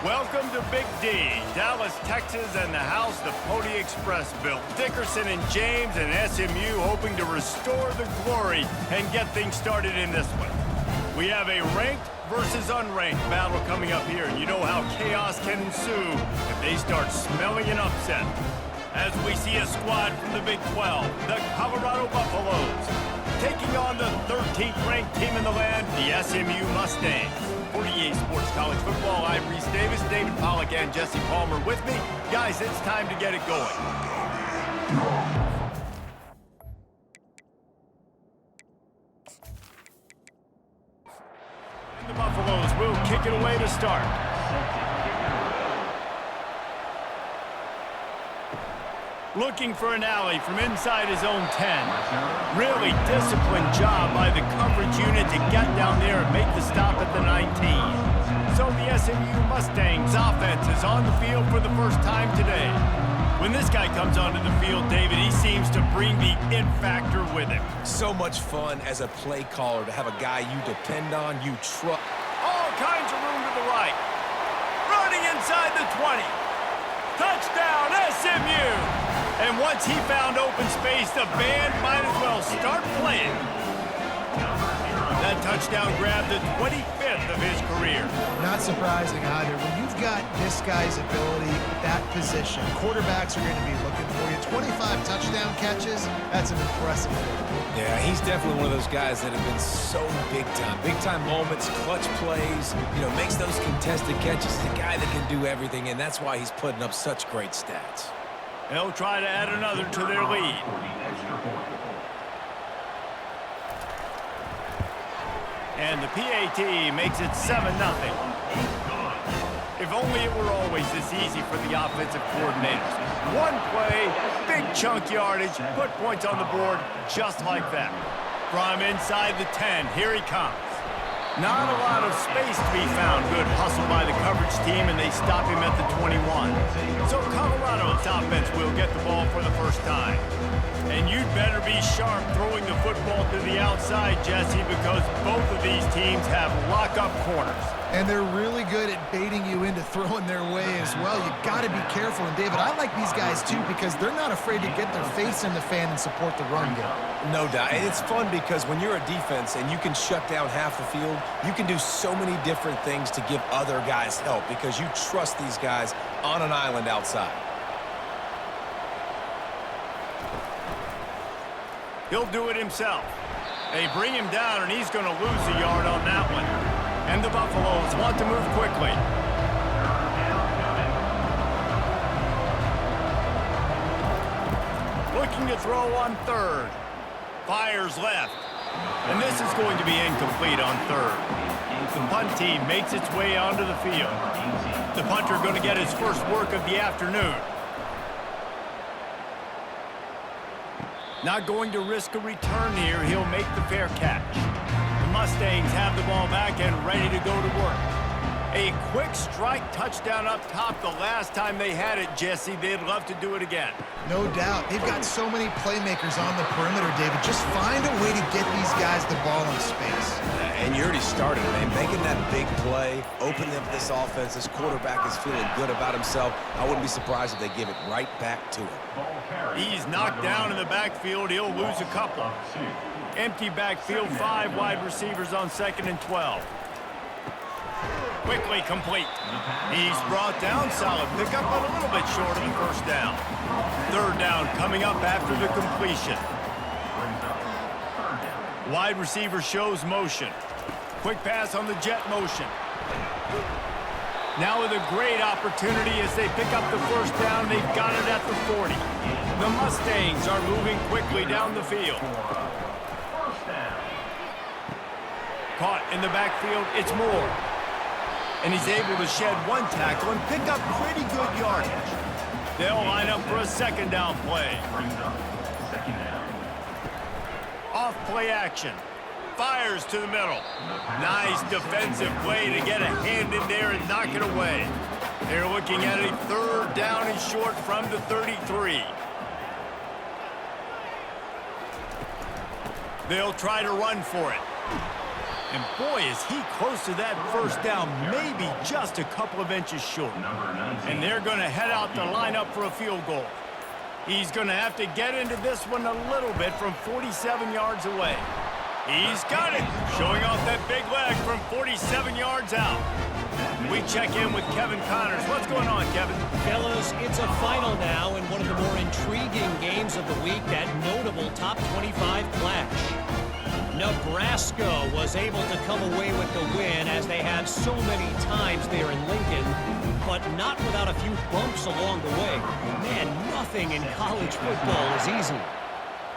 Welcome to Big D, Dallas, Texas, and the house the Pony Express built. Dickerson and James and SMU hoping to restore the glory and get things started in this one. We have a ranked versus unranked battle coming up here, and you know how chaos can ensue if they start smelling an upset. As we see a squad from the Big 12, the Colorado Buffaloes, taking on the 13th ranked team in the land, the SMU Mustangs. 48 Sports College Football, I'm Reese Davis, David Pollack, and Jesse Palmer with me. Guys, it's time to get it going. And the Buffaloes will kick it away to start. Looking for an alley from inside his own 10. Really disciplined job by the coverage unit to get down there and make the stop at the 19. So the SMU Mustangs offense is on the field for the first time today. When this guy comes onto the field, David, he seems to bring the it factor with him. So much fun as a play caller to have a guy you depend on, you trust. All kinds of room to the right. Running inside the 20. Touchdown, SMU! And once he found open space, the band might as well start playing. That touchdown grabbed the 25th of his career. Not surprising either. When you've got this guy's ability, that position, quarterbacks are going to be looking for you. 25 touchdown catches, that's an impressive thing. Yeah, he's definitely one of those guys that have been so big time. Big time moments, clutch plays, makes those contested catches. He's a guy that can do everything, and that's why he's putting up such great stats. They'll try to add another to their lead. And the PAT makes it 7-0. If only it were always this easy for the offensive coordinators. One play, big chunk yardage, put points on the board just like that. From inside the 10, here he comes. Not a lot of space to be found. Good hustle by the coverage team, and they stop him at the 21. So Colorado's offense will get the ball for the first time. And you'd better be sharp throwing the football to the outside, Jesse, because both of these teams have lock-up corners. And they're really good at baiting you into throwing their way as well. You got to be careful. And, David, I like these guys, too, because they're not afraid to get their face in the fan and support the run game. No doubt. And it's fun because when you're a defense and you can shut down half the field, you can do so many different things to give other guys help because you trust these guys on an island outside. He'll do it himself. They bring him down, and he's going to lose a yard on that one. And the Buffaloes want to move quickly. Looking to throw on third. Fires left. And this is going to be incomplete on third. The punt team makes its way onto the field. The punter going to get his first work of the afternoon. Not going to risk a return here. He'll make the fair catch. The Mustangs have the ball back and ready to go to work. A quick strike touchdown up top the last time they had it, Jesse. They'd love to do it again. No doubt. They've got so many playmakers on the perimeter, David. Just find a way to get these guys the ball in space. And you already started, man. Making that big play, opening up this offense. This quarterback is feeling good about himself. I wouldn't be surprised if they give it right back to him. He's knocked down in the backfield. He'll lose a couple. Empty backfield, 5 wide receivers on 2nd and 12. Quickly complete. He's brought down. Solid pickup, but a little bit short of the first down. 3rd down coming up after the completion. Wide receiver shows motion. Quick pass on the jet motion. Now with a great opportunity as they pick up the first down. They've got it at the 40. The Mustangs are moving quickly down the field. Caught in the backfield, it's Moore. And he's able to shed one tackle and pick up pretty good yardage. They'll line up for a 2nd down play. Off play action. Fires to the middle. Nice defensive play to get a hand in there and knock it away. They're looking at a 3rd down and short from the 33. They'll try to run for it. And boy, is he close to that first down, maybe just a couple of inches short. And they're going to head out to line up for a field goal. He's going to have to get into this one a little bit from 47 yards away. He's got it, showing off that big leg from 47 yards out. We check in with Kevin Connors. What's going on, Kevin? Fellas, it's a final now in one of the more intriguing games of the week, that notable top 25 clash. Nebraska was able to come away with the win, as they have so many times there in Lincoln, but not without a few bumps along the way. Man, nothing in college football is easy.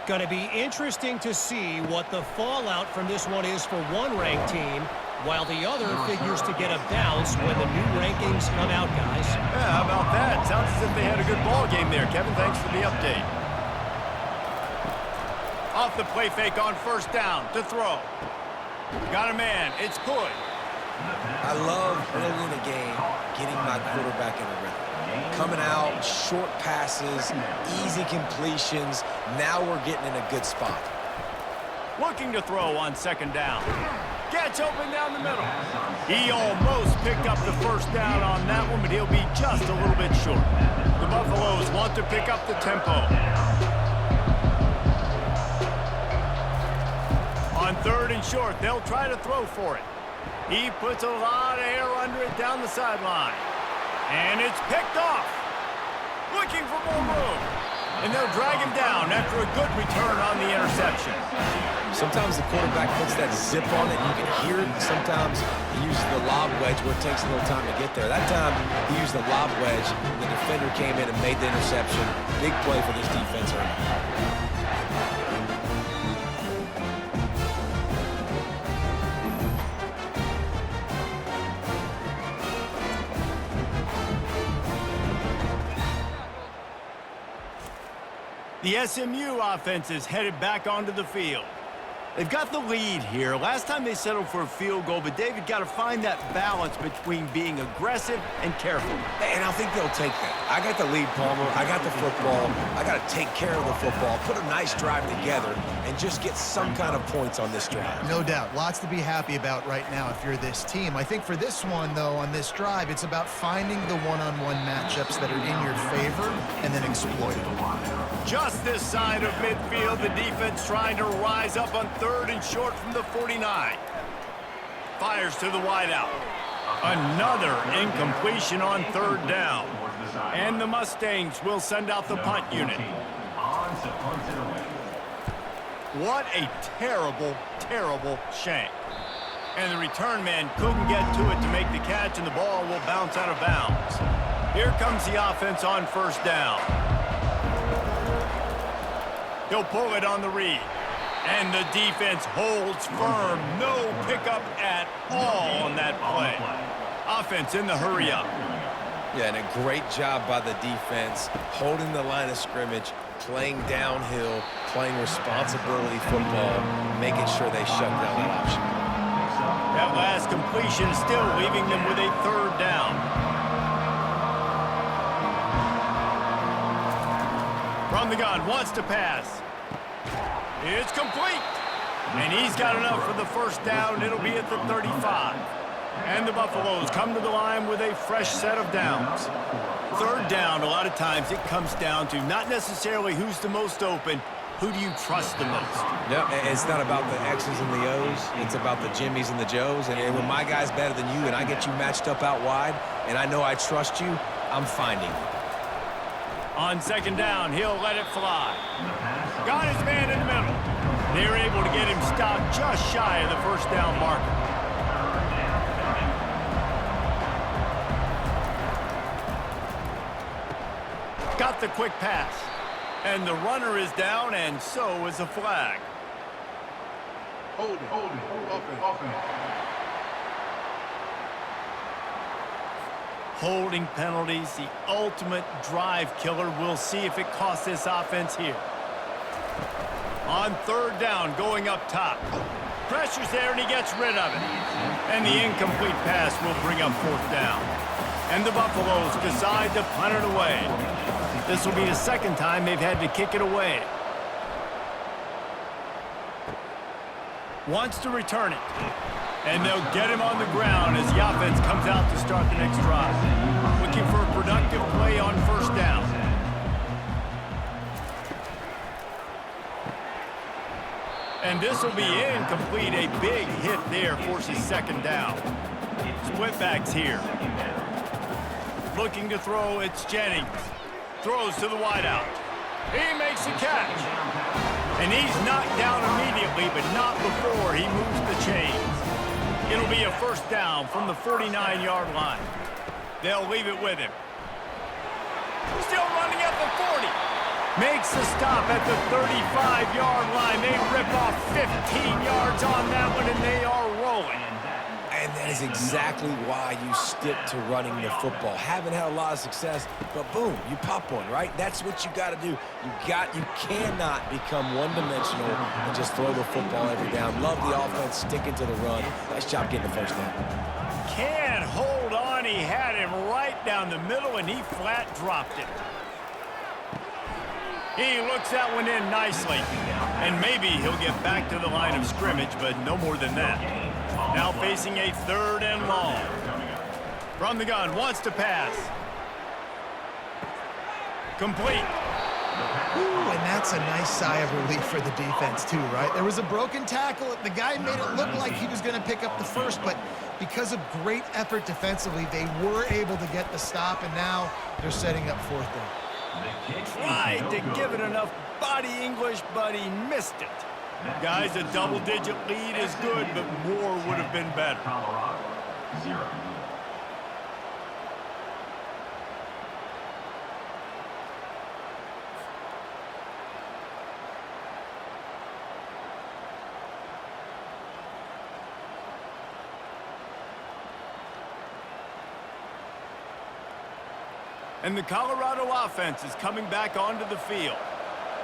Going to be interesting to see what the fallout from this one is for one ranked team, while the other figures to get a bounce when the new rankings come out, guys. Yeah, how about that? Sounds as if they had a good ball game there, Kevin. Thanks for the update. Off the play fake on first down to throw. Got a man. It's good. I love early in the game getting my quarterback in a rhythm. Coming out, short passes, easy completions. Now we're getting in a good spot. Looking to throw on second down. Gets open down the middle. He almost picked up the first down on that one, but he'll be just a little bit short. The Buffaloes want to pick up the tempo. On third and short, they'll try to throw for it. He puts a lot of air under it down the sideline. And it's picked off. Looking for more room. And they'll drag him down after a good return on the interception. Sometimes the quarterback puts that zip on it, and you can hear it. Sometimes he uses the lob wedge where it takes a little time to get there. That time, he used the lob wedge. The defender came in and made the interception. Big play for this defense right now. The SMU offense is headed back onto the field. They've got the lead here. Last time they settled for a field goal, but David got to find that balance between being aggressive and careful. And I think they'll take that. I got the lead, Palmer. I got the football. I got to take care of the football, put a nice drive together, and just get some kind of points on this drive. No doubt. Lots to be happy about right now if you're this team. I think for this one, though, on this drive, it's about finding the one-on-one matchups that are in your favor and then exploiting them. Just this side of midfield, the defense trying to rise up on third and short from the 49. Fires to the wideout. Another incompletion on third down. And the Mustangs will send out the punt unit. What a terrible, terrible shank. And the return man couldn't get to it to make the catch, and the ball will bounce out of bounds. Here comes the offense on first down. He'll pull it on the read. And the defense holds firm. No pickup at all on that play. Offense in the hurry up. Yeah, and a great job by the defense, holding the line of scrimmage, playing downhill, playing responsibility football, making sure they shut down that option. That last completion still leaving them with a third down. From the gun, wants to pass. It's complete. And he's got enough for the first down. It'll be at the 35. And the Buffaloes come to the line with a fresh set of downs. Third down, a lot of times it comes down to not necessarily who's the most open, who do you trust the most? Yeah, it's not about the X's and the O's. It's about the Jimmys and the Joes. And when my guy's better than you and I get you matched up out wide and I know I trust you, I'm finding you. On second down, he'll let it fly. Got his man in the middle. They're able to get him stopped just shy of the first down marker. Got the quick pass. And the runner is down, and so is a flag. Hold it, offense. Holding penalties, the ultimate drive killer. We'll see if it costs this offense here. On third down, going up top. Pressure's there, and he gets rid of it. And the incomplete pass will bring up fourth down. And the Buffaloes decide to punt it away. This will be the second time they've had to kick it away. Wants to return it. And they'll get him on the ground as the offense comes out to start the next drive. Looking for a productive play on first down. And this will be incomplete. A big hit there forces second down. Split backs here. Looking to throw, it's Jennings. Throws to the wideout. He makes the catch. And he's knocked down immediately, but not before he moves the chains. It'll be a first down from the 49-yard line. They'll leave it with him. Still running at the 40. Makes the stop at the 35-yard line. They rip off 15 yards on that one, and they are rolling. And that is exactly why you stick to running the football. Haven't had a lot of success, but boom, you pop one, right? That's what you got to do. You cannot become one-dimensional and just throw the football every down. Love the offense, sticking to the run. Nice job getting the first down. Can't hold on. He had him right down the middle, and he flat dropped it. He looks that one in nicely. And maybe he'll get back to the line of scrimmage, but no more than that. Now facing a third and long. From the gun, wants to pass. Complete. Ooh, and that's a nice sigh of relief for the defense too, right? There was a broken tackle. The guy made it look like he was going to pick up the first, but because of great effort defensively, they were able to get the stop, and now they're setting up fourth down. Tried to give it enough body English, but he missed it. Guys, a double-digit lead is good, but more would have been better. Colorado, 0. And the Colorado offense is coming back onto the field.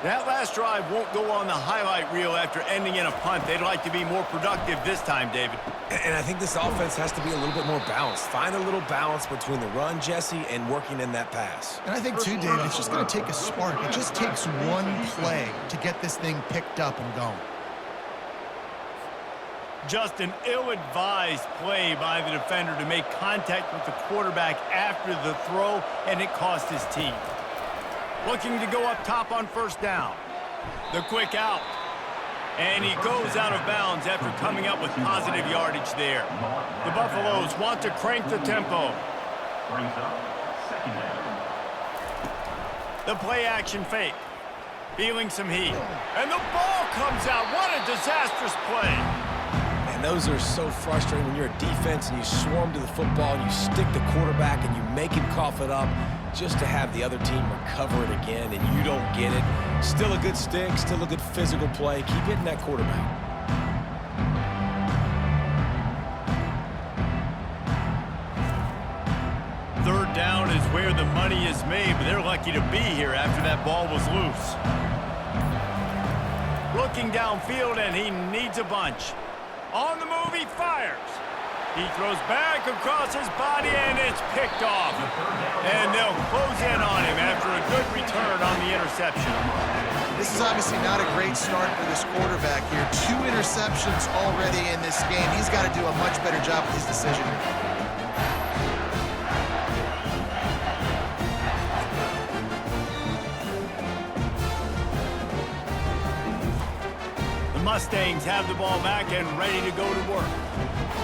That last drive won't go on the highlight reel after ending in a punt. They'd like to be more productive this time, David. And I think this offense has to be a little bit more balanced. Find a little balance between the run, Jesse, and working in that pass. And I think, too, David, it's just going to take a spark. It just takes one play to get this thing picked up and going. Just an ill-advised play by the defender to make contact with the quarterback after the throw, and it cost his team. Looking to go up top on first down. The quick out. And he goes out of bounds after coming up with positive yardage there. The Buffaloes want to crank the tempo. Brings up second down. The play action fake. Feeling some heat. And the ball comes out. What a disastrous play. And those are so frustrating when you're a defense and you swarm to the football and you stick the quarterback and you make him cough it up just to have the other team recover it again and you don't get it. Still a good stick, still a good physical play. Keep hitting that quarterback. Third down is where the money is made, but they're lucky to be here after that ball was loose. Looking downfield, and he needs a bunch. On the move, he fires. He throws back across his body, and it's picked off. And they'll close in on him after a good return on the interception. This is obviously not a great start for this quarterback here. 2 interceptions already in this game. He's got to do a much better job with his decision here. The Mustangs have the ball back and ready to go to work.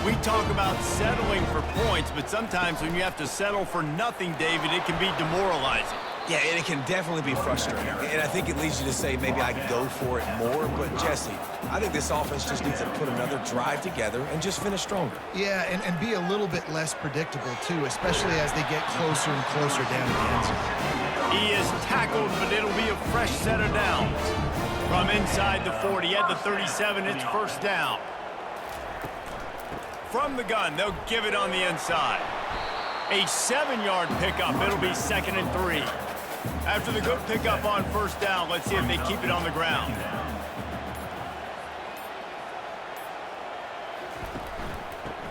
We talk about settling for points, but sometimes when you have to settle for nothing, David, it can be demoralizing. Yeah, and it can definitely be frustrating. And I think it leads you to say maybe I go for it more. But, Jesse, I think this offense just needs to put another drive together and just finish stronger. Yeah, and be a little bit less predictable, too, especially as they get closer and closer down to the end zone. He is tackled, but it'll be a fresh set of downs. From inside the 40 at the 37, it's first down. From the gun, they'll give it on the inside. A 7-yard pickup. It'll be 2nd and 3. After the good pickup on first down, let's see if they keep it on the ground.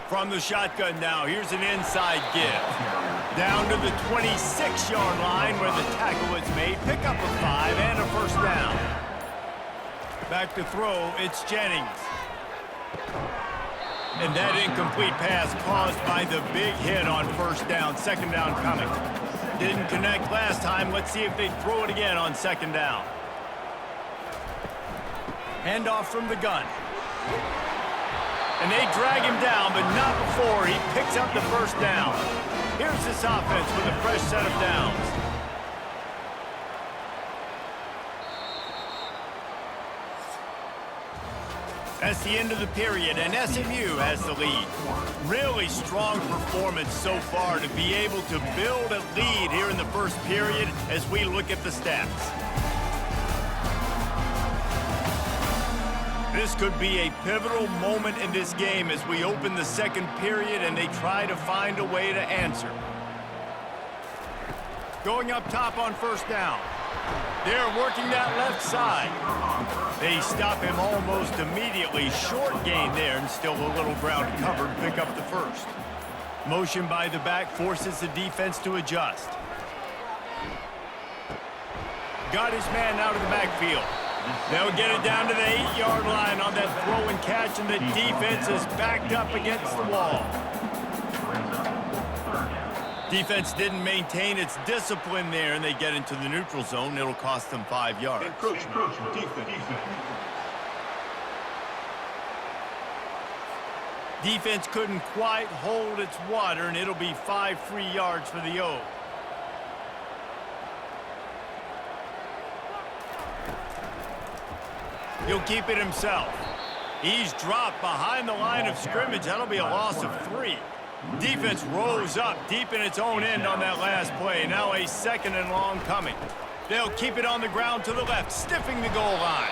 From the shotgun now, here's an inside give. Down to the 26-yard line where the tackle is made. Pickup of 5 and a first down. Back to throw, it's Jennings. And that incomplete pass caused by the big hit on first down. Second down coming. Didn't connect last time. Let's see if they throw it again on second down. Handoff from the gun. And they drag him down, but not before he picks up the first down. Here's this offense with a fresh set of downs. That's the end of the period, and SMU has the lead. Really strong performance so far to be able to build a lead here in the first period as we look at the stats. This could be a pivotal moment in this game as we open the second period and they try to find a way to answer. Going up top on first down. They're working that left side. They stop him almost immediately. Short gain there and still a little ground covered. Pick up the first. Motion by the back forces the defense to adjust. Got his man out of the backfield. They'll get it down to the 8-yard line on that throw and catch, and the defense is backed up against the wall. Defense didn't maintain its discipline there, and they get into the neutral zone. It'll cost them 5 yards. Encroachment, defense. Defense couldn't quite hold its water, and it'll be 5 free yards for the O. He'll keep it himself. He's dropped behind the line of scrimmage. That'll be a loss of 3. Defense rose up deep in its own end on that last play. Now a second and long coming. They'll keep it on the ground to the left, stiffing the goal line.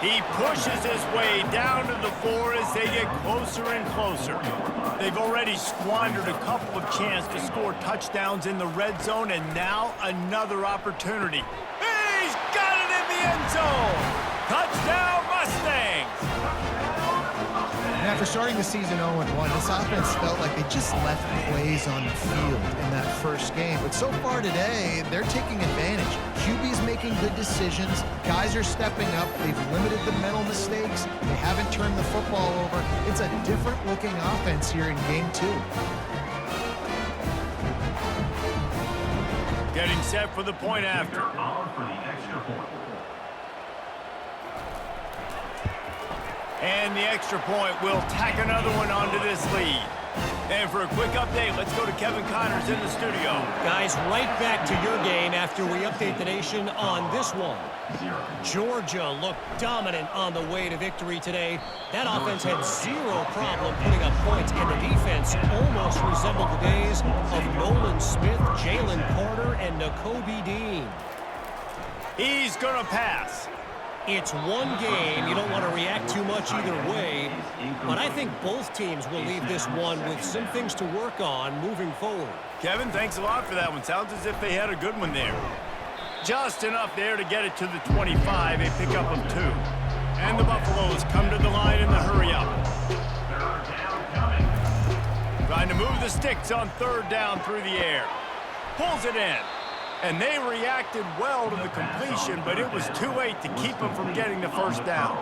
He pushes his way down to the 4 as they get closer and closer. They've already squandered a couple of chances to score touchdowns in the red zone, and now another opportunity. He's got it in the end zone! Touchdown, Mustangs! And after starting the season 0-1, this offense felt like they just left plays on the field in that first game. But so far today, they're taking advantage. QB's making good decisions. Guys are stepping up. They've limited the mental mistakes. They haven't turned the football over. It's a different-looking offense here in Game 2. Getting set for the point after. On for the extra point. And the extra point will tack another one onto this lead. And for a quick update, let's go to Kevin Connors in the studio. Guys, right back to your game after we update the nation on this one. Georgia looked dominant on the way to victory today. That offense had zero problem putting up points, and the defense almost resembled the days of Nolan Smith, Jalen Carter, and Nakobe Dean. He's going to pass. It's one game. You don't want to react too much either way, but I think both teams will leave this one with some things to work on moving forward. Kevin, thanks a lot for that one. Sounds as if they had a good one there. Just enough there to get it to the 25, a pickup of 2. And the Buffaloes come to the line in the hurry-up. Trying to move the sticks on third down through the air. Pulls it in. And they reacted well to the completion, but it was too late to keep them from getting the first down.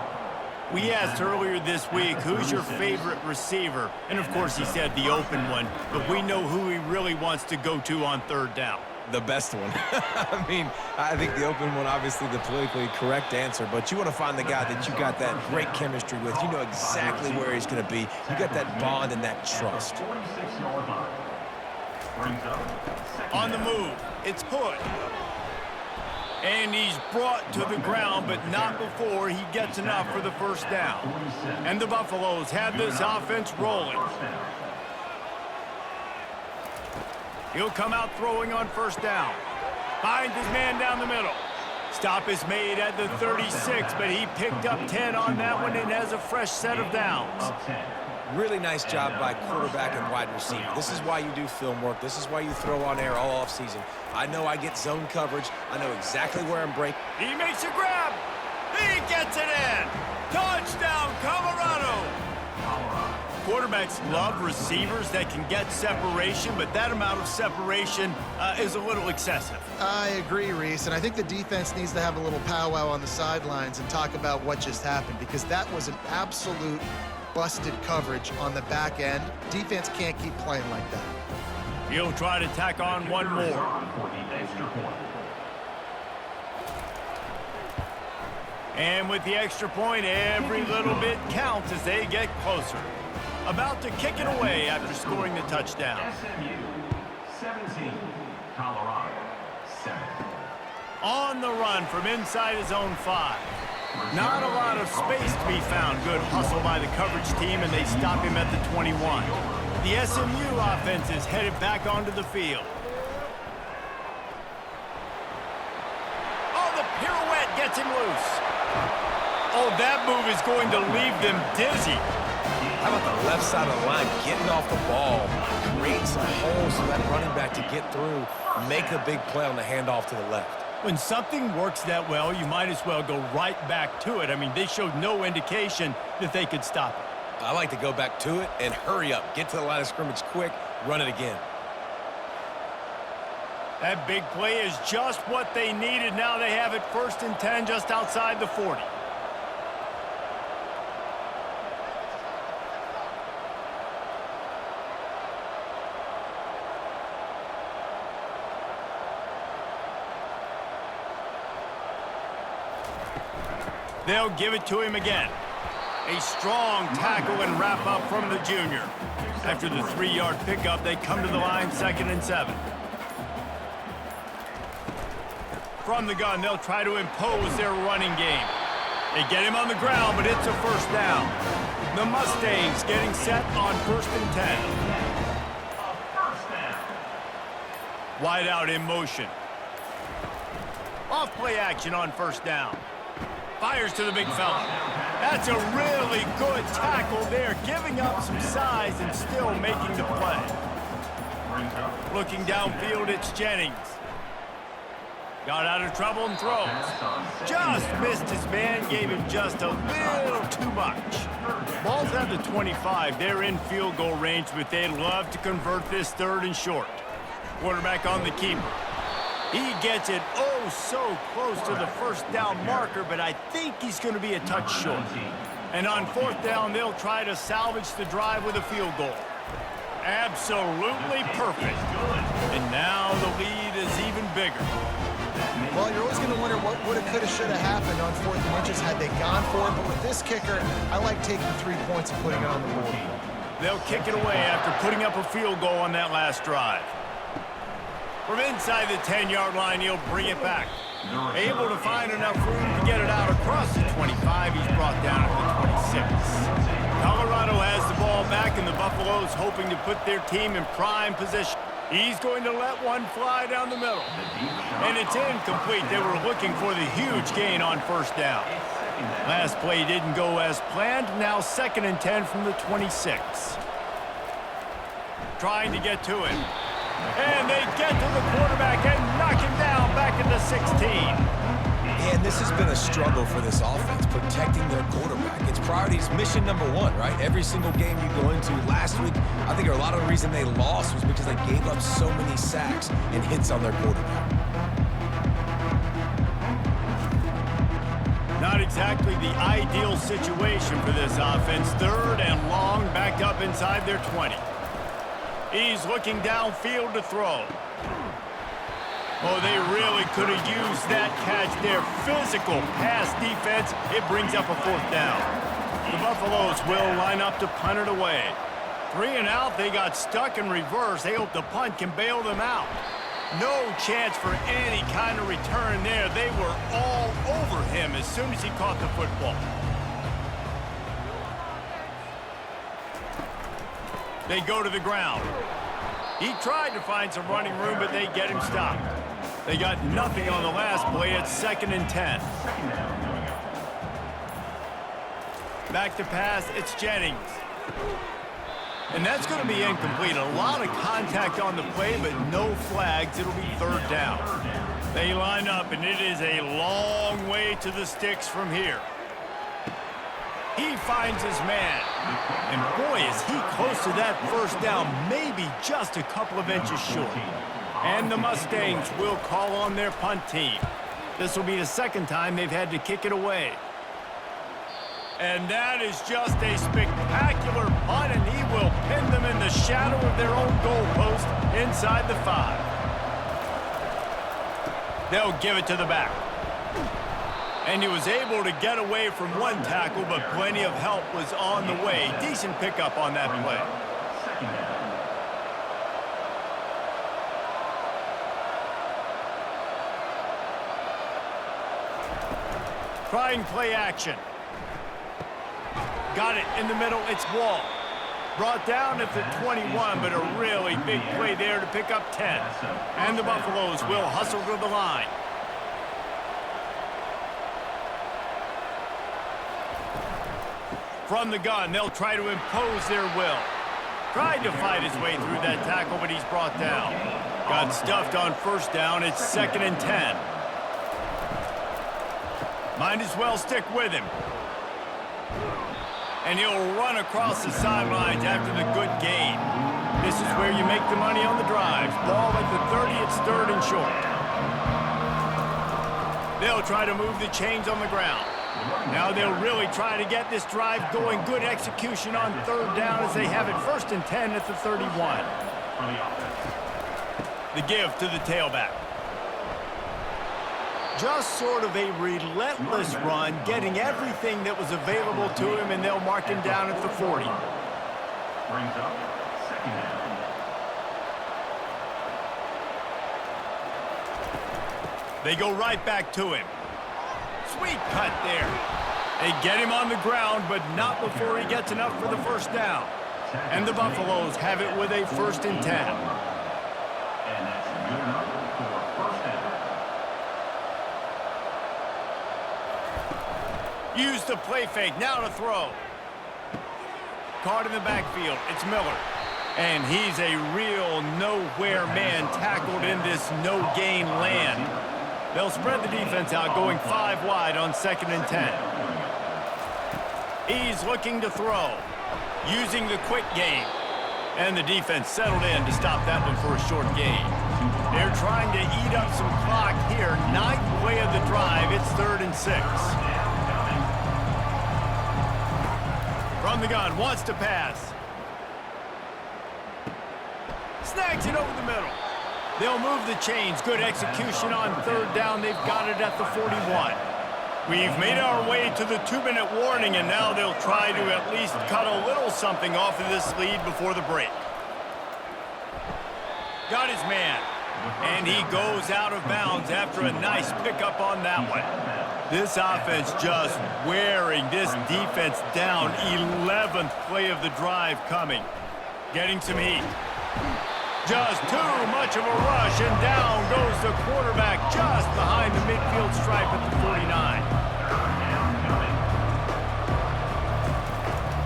We asked earlier this week, who's your favorite receiver? And, of course, he said the open one, but we know who he really wants to go to on third down. The best one. I mean, I think the open one, obviously the politically correct answer, but you want to find the guy that you got that great chemistry with. You know exactly where he's going to be. You got that bond and that trust. 46-yard line. Brings up. On the move, it's Hood. And he's brought to the ground, but not before he gets enough for the first down. And the Buffaloes have this offense rolling. He'll come out throwing on first down. Finds his man down the middle. Stop is made at the 36, but he picked up 10 on that one and has a fresh set of downs. Really nice job by quarterback and wide receiver. This is why you do film work. This is why you throw on air all offseason. I know I get zone coverage. I know exactly where I'm breaking. He makes a grab. He gets it in. Touchdown, Colorado. Quarterbacks love receivers that can get separation, but that amount of separation is a little excessive. I agree, Reese, and I think the defense needs to have a little powwow on the sidelines and talk about what just happened, because that was an absolute busted coverage on the back end. Defense can't keep playing like that. He'll try to tack on one more. For the extra point. And with the extra point, every little bit counts as they get closer. About to kick it away after scoring the touchdown. SMU 17, Colorado 7. On the run from inside his own 5. Not a lot of space to be found. Good hustle by the coverage team, and they stop him at the 21. The SMU offense is headed back onto the field. Oh, the pirouette gets him loose. Oh, that move is going to leave them dizzy. How about the left side of the line getting off the ball, create some holes for that running back to get through, make a big play on the handoff to the left. When something works that well, you might as well go right back to it. I mean, they showed no indication that they could stop it. I like to go back to it and hurry up, get to the line of scrimmage quick, run it again. That big play is just what they needed. Now they have it 1st and 10 just outside the 40. They'll give it to him again. A strong tackle and wrap up from the junior. After the 3-yard pickup, they come to the line 2nd and 7. From the gun, they'll try to impose their running game. They get him on the ground, but it's a 1st down. The Mustangs getting set on 1st and 10. Wide out in motion. Off play action on 1st down. Fires to the big fella. That's a really good tackle there, giving up some size and still making the play. Looking downfield, it's Jennings. Got out of trouble and throws. Just missed his man, gave him just a little too much. Ball's at the 25. They're in field goal range, but they'd love to convert this 3rd and short. Quarterback on the keeper. He gets it oh so close to the 1st down marker, but I think he's going to be a touch short. And on 4th down, they'll try to salvage the drive with a field goal. Absolutely perfect. And now the lead is even bigger. Well, you're always going to wonder what woulda, coulda, shoulda happened on 4th and inches had they gone for it. But with this kicker, I like taking 3 points and putting it on the board. They'll kick it away after putting up a field goal on that last drive. From inside the 10-yard line, he'll bring it back. Able to find enough room to get it out across the 25. He's brought down at the 26. Colorado has the ball back, and the Buffaloes hoping to put their team in prime position. He's going to let one fly down the middle. And it's incomplete. They were looking for the huge gain on 1st down. Last play didn't go as planned. Now 2nd and 10 from the 26. Trying to get to him. And they get to the quarterback and knock him down back at the 16. And this has been a struggle for this offense, protecting their quarterback. It's priorities, mission number 1, right? Every single game you go into. Last week, I think a lot of the reason they lost was because they gave up so many sacks and hits on their quarterback. Not exactly the ideal situation for this offense. 3rd and long, back up inside their 20. He's looking downfield to throw. Oh, they really could have used that catch there. Physical pass defense. It brings up a 4th down. The Buffaloes will line up to punt it away. 3 and out. They got stuck in reverse. They hope the punt can bail them out. No chance for any kind of return there. They were all over him as soon as he caught the football. They go to the ground. He tried to find some running room, but they get him stopped. They got nothing on the last play. It's 2nd and 10. Back to pass. It's Jennings. And that's going to be incomplete. A lot of contact on the play, but no flags. It'll be 3rd down. They line up, and it is a long way to the sticks from here. He finds his man. And boy, is he close to that 1st down, maybe just a couple of inches short. And the Mustangs will call on their punt team. This will be the 2nd time they've had to kick it away. And that is just a spectacular punt, and he will pin them in the shadow of their own goalpost inside the 5. They'll give it to the back. And he was able to get away from one tackle, but plenty of help was on the way. Decent pickup on that play. Second down. Trying play action. Got it in the middle. It's Wall. Brought down at the 21, but a really big play there to pick up 10. And the Buffaloes will hustle to the line. From the gun, they'll try to impose their will. Tried to fight his way through that tackle, but he's brought down. Got stuffed on first down. It's 2nd and 10. Might as well stick with him. And he'll run across the sidelines after the good gain. This is where you make the money on the drives. Ball at the 30, it's 3rd and short. They'll try to move the chains on the ground. Now they'll really try to get this drive going. Good execution on 3rd down as they have it 1st and 10 at the 31. The give to the tailback. Just sort of a relentless run, getting everything that was available to him, and they'll mark him down at the 40. Brings up 2nd down. They go right back to him. Sweet cut there. They get him on the ground, but not before he gets enough for the 1st down. And the Buffaloes have it with a 1st and 10. And that's good enough for 1st down. Use the play fake, now to throw. Caught in the backfield, it's Miller. And he's a real nowhere man tackled in this no-gain land. They'll spread the defense out, going 5 wide on 2nd and 10. He's looking to throw, using the quick game. And the defense settled in to stop that one for a short gain. They're trying to eat up some clock here. 9th play of the drive, it's 3rd and 6. From the gun, wants to pass. Snags it over the middle. They'll move the chains. Good execution on 3rd down. They've got it at the 41. We've made our way to the 2-minute warning, and now they'll try to at least cut a little something off of this lead before the break. Got his man, and he goes out of bounds after a nice pickup on that one. This offense just wearing this defense down. 11th play of the drive coming. Getting some heat. Just too much of a rush, and down goes the quarterback just behind the midfield stripe at the 49.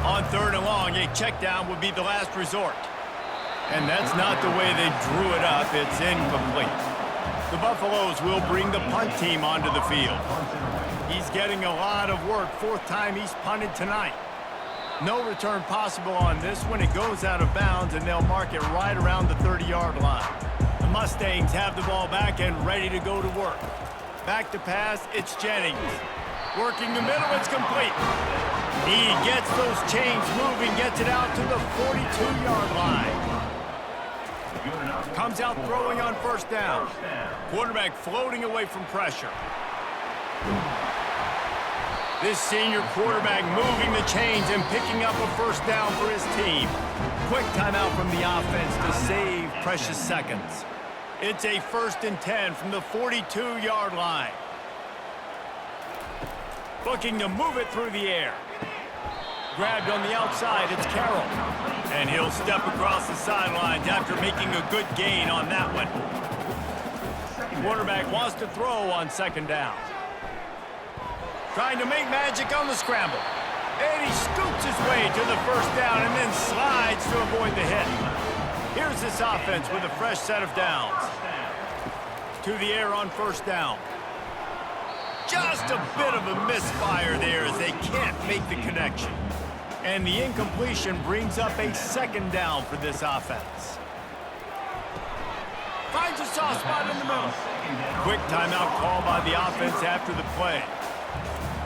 On 3rd and long, a check down would be the last resort. And that's not the way they drew it up. It's incomplete. The Buffaloes will bring the punt team onto the field. He's getting a lot of work. 4th time he's punted tonight. No return possible on this one. It goes out of bounds, and they'll mark it right around the 30-yard line. The Mustangs have the ball back and ready to go to work. Back to pass, it's Jennings. Working the middle, it's complete. He gets those chains moving, gets it out to the 42-yard line. Comes out throwing on 1st down. Quarterback floating away from pressure. This senior quarterback moving the chains and picking up a 1st down for his team. Quick timeout from the offense to save precious seconds. It's a 1st and 10 from the 42-yard line. Looking to move it through the air. Grabbed on the outside, it's Carroll. And he'll step across the sidelines after making a good gain on that one. Quarterback wants to throw on 2nd down. Trying to make magic on the scramble. And he scoops his way to the 1st down and then slides to avoid the hit. Here's this offense with a fresh set of downs. To the air on 1st down. Just a bit of a misfire there as they can't make the connection. And the incompletion brings up a 2nd down for this offense. Finds a soft spot in the middle. Quick timeout call by the offense after the play.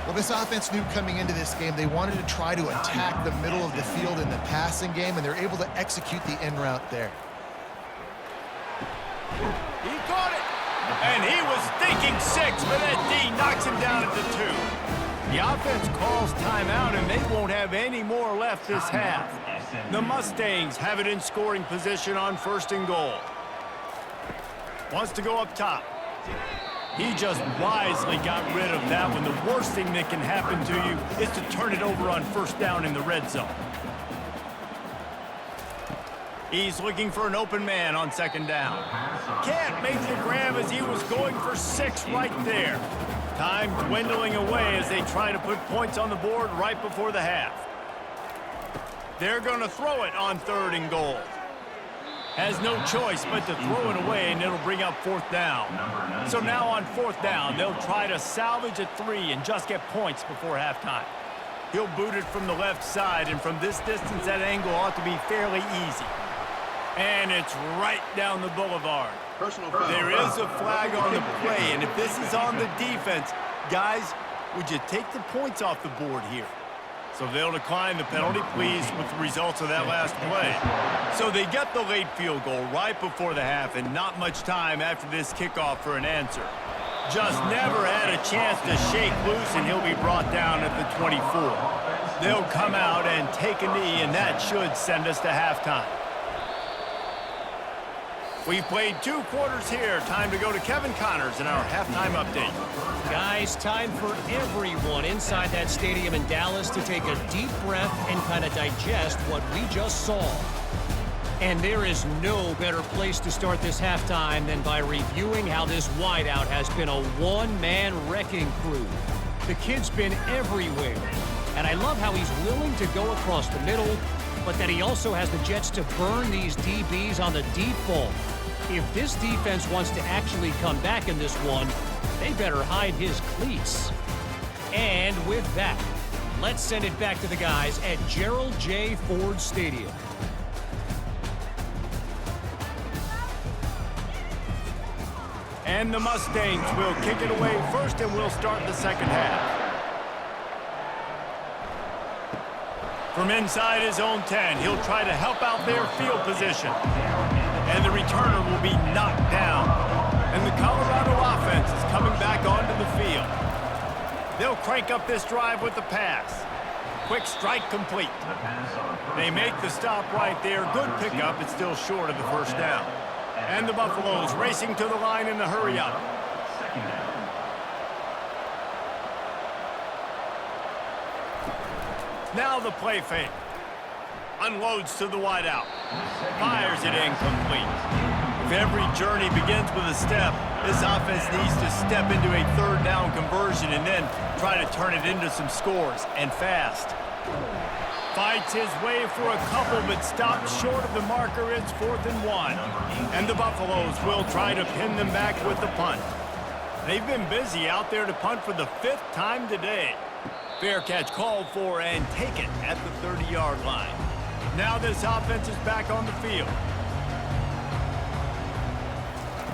Well, this offense knew coming into this game they wanted to try to attack the middle of the field in the passing game, and they're able to execute the in route there. He got it! And he was thinking 6, but that D knocks him down at the 2. The offense calls timeout, and they won't have any more left this half. The Mustangs have it in scoring position on 1st and goal. Wants to go up top. He just wisely got rid of that one. The worst thing that can happen to you is to turn it over on 1st down in the red zone. He's looking for an open man on 2nd down. Can't make the grab as he was going for 6 right there. Time dwindling away as they try to put points on the board right before the half. They're going to throw it on 3rd and goal. Has no choice but to throw it away, and it'll bring up 4th down. So now on 4th down, they'll try to salvage a 3 and just get points before halftime. He'll boot it from the left side, and from this distance, that angle ought to be fairly easy. And it's right down the boulevard. There is a flag on the play, and if this is on the defense, guys, would you take the points off the board here? So they'll decline the penalty, pleased with the results of that last play. So they get the late field goal right before the half, and not much time after this kickoff for an answer. Just never had a chance to shake loose, and he'll be brought down at the 24. They'll come out and take a knee, and that should send us to halftime. We've played 2 quarters here. Time to go to Kevin Connors in our halftime update. Guys, time for everyone inside that stadium in Dallas to take a deep breath and kind of digest what we just saw. And there is no better place to start this halftime than by reviewing how this wideout has been a one-man wrecking crew. The kid's been everywhere, and I love how he's willing to go across the middle, but that he also has the jets to burn these DBs on the deep ball. If this defense wants to actually come back in this one, they better hide his cleats. And with that, let's send it back to the guys at Gerald J. Ford Stadium. And the Mustangs will kick it away first, and we'll start the 2nd half. From inside his own 10, he'll try to help out their field position. And the returner will be knocked down. And the Colorado offense is coming back onto the field. They'll crank up this drive with the pass. Quick strike complete. They make the stop right there. Good pickup. It's still short of the 1st down. And the Buffaloes racing to the line in the hurry up. Now the play fake. Unloads to the wideout. Fires it incomplete. If every journey begins with a step, this offense needs to step into a 3rd down conversion and then try to turn it into some scores, and fast. Fights his way for a couple, but stops short of the marker. It's 4th and 1. And the Buffaloes will try to pin them back with the punt. They've been busy out there to punt for the 5th time today. Fair catch called for and taken at the 30-yard line. Now this offense is back on the field.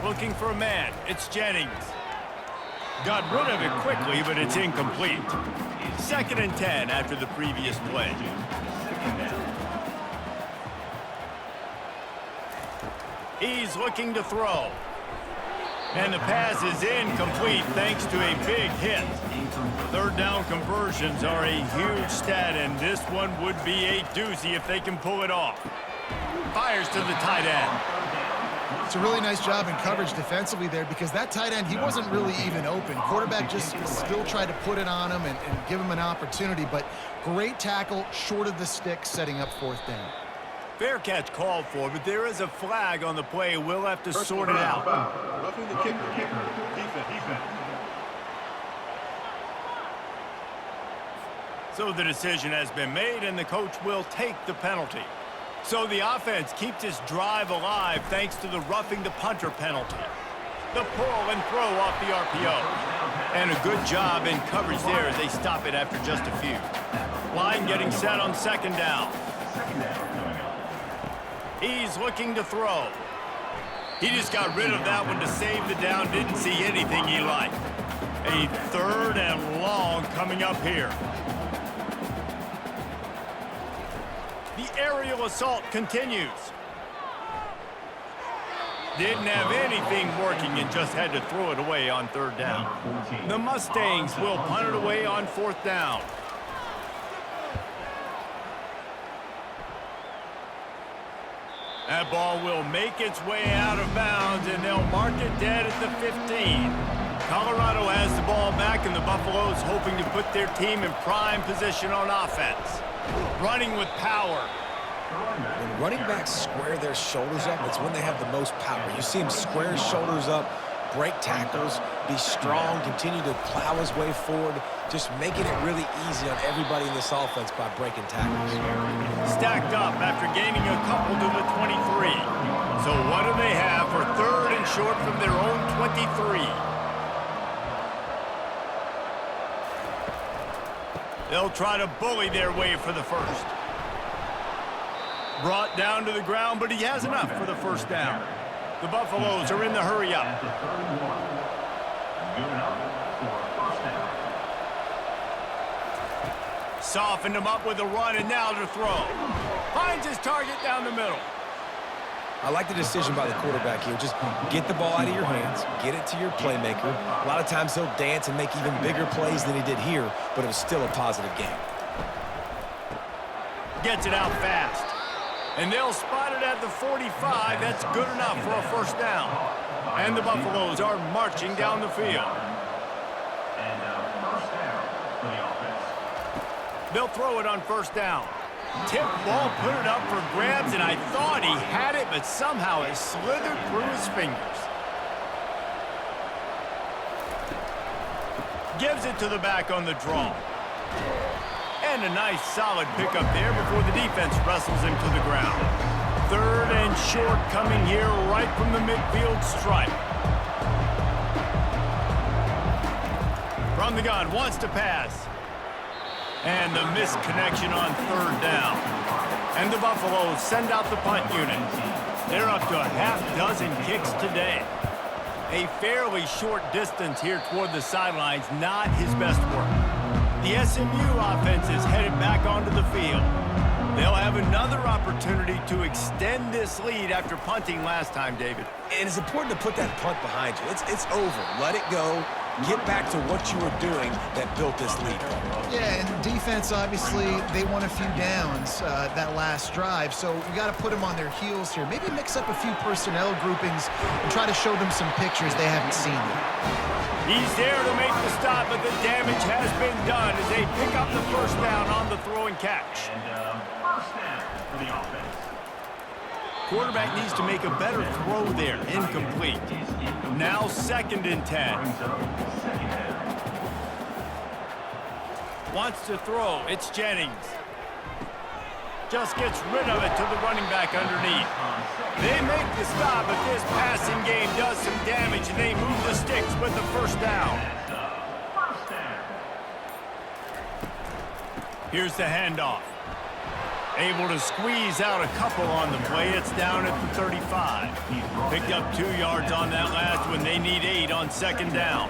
Looking for a man. It's Jennings. Got rid of it quickly, but it's incomplete. 2nd and 10 after the previous play. He's looking to throw. And the pass is incomplete thanks to a big hit. 3rd down conversions are a huge stat, and this one would be a doozy if they can pull it off. Fires to the tight end. It's a really nice job in coverage defensively there, because that tight end, he wasn't really even open. Quarterback just still tried to put it on him and give him an opportunity, but great tackle short of the stick, setting up 4th down. Fair catch called for, but there is a flag on the play. We'll have to sort it out. Roughing the kicker. Defense. So the decision has been made, and the coach will take the penalty. So the offense keeps its drive alive thanks to the roughing the punter penalty. The pull and throw off the RPO. And a good job in coverage there as they stop it after just a few. Line getting set on 2nd down. He's looking to throw. He just got rid of that one to save the down. Didn't see anything he liked. A 3rd and long coming up here. The aerial assault continues. Didn't have anything working and just had to throw it away on third down. The Mustangs will punt it away on fourth down. That ball will make its way out of bounds, and they'll mark it dead at the 15. Colorado has the ball back, and the Buffaloes hoping to put their team in prime position on offense. Running with power. When running backs square their shoulders up, it's when they have the most power. You see him square his shoulders up, break tackles, be strong, continue to plow his way forward, just making it really easy on everybody in this offense by breaking tackles. Stacked up after gaining a couple to the 23. So what do they have for third and short from their own 23? They'll try to bully their way for the first. Brought down to the ground, but he has enough for the first down. The Buffaloes are in the hurry up. Softened him up with a run, and now to throw. Finds his target down the middle. I like the decision by the quarterback here. Just get the ball out of your hands, get it to your playmaker. A lot of times he'll dance and make even bigger plays than he did here, but it was still a positive game. Gets it out fast. And they'll spot it at the 45. That's good enough for a first down. And the Buffaloes are marching down the field. They'll throw it on first down. Tip ball, put it up for grabs, and I thought he had it, but somehow it slithered through his fingers. Gives it to the back on the draw. And a nice solid pickup there before the defense wrestles him to the ground. Third and short coming here right from the midfield stripe. From the gun, wants to pass. And the misconnection on third down. And the Buffaloes send out the punt unit. They're up to a half dozen kicks today. A fairly short distance here toward the sidelines, not his best work. The SMU offense is headed back onto the field. They'll have another opportunity to extend this lead after punting last time, David. And it's important to put that punt behind you. It's over. Let it go. Get back to what you were doing that built this lead. Yeah, and defense, obviously, they won a few downs that last drive, so we got to put them on their heels here. Maybe mix up a few personnel groupings and try to show them some pictures they haven't seen yet. He's there to make the stop, but the damage has been done as they pick up the first down on the throw and catch. And first down for the offense. Quarterback needs to make a better throw there. Incomplete. Now 2nd and 10. Wants to throw. It's Jennings. Just gets rid of it to the running back underneath. They make the stop, but this passing game does some damage, and they move the sticks with the first down. Here's the handoff. Able to squeeze out a couple on the play. It's down at the 35. Picked up 2 yards on that last one. They need 8 on 2nd down.